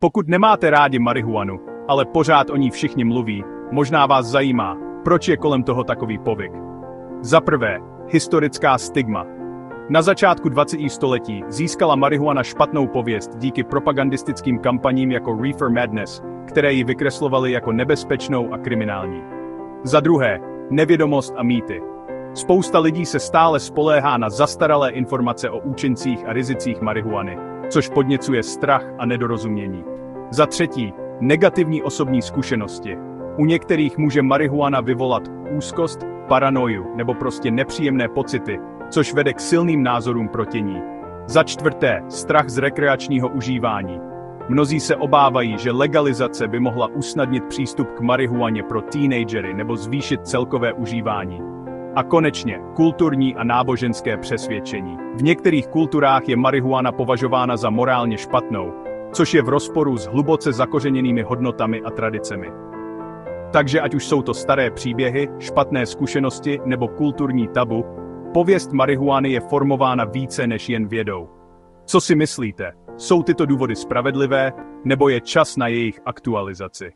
Pokud nemáte rádi marihuanu, ale pořád o ní všichni mluví, možná vás zajímá, proč je kolem toho takový povyk. Za prvé, historická stigma. Na začátku 20. století získala marihuana špatnou pověst díky propagandistickým kampaním jako Reefer Madness, které ji vykreslovaly jako nebezpečnou a kriminální. Za druhé, nevědomost a mýty. Spousta lidí se stále spoléhá na zastaralé informace o účincích a rizicích marihuany, což podněcuje strach a nedorozumění. Za třetí, negativní osobní zkušenosti. U některých může marihuana vyvolat úzkost, paranoju nebo prostě nepříjemné pocity, což vede k silným názorům proti ní. Za čtvrté, strach z rekreačního užívání. Mnozí se obávají, že legalizace by mohla usnadnit přístup k marihuaně pro teenagery nebo zvýšit celkové užívání. A konečně, kulturní a náboženské přesvědčení. V některých kulturách je marihuana považována za morálně špatnou, což je v rozporu s hluboce zakořeněnými hodnotami a tradicemi. Takže ať už jsou to staré příběhy, špatné zkušenosti nebo kulturní tabu, pověst marihuany je formována více než jen vědou. Co si myslíte? Jsou tyto důvody spravedlivé, nebo je čas na jejich aktualizaci?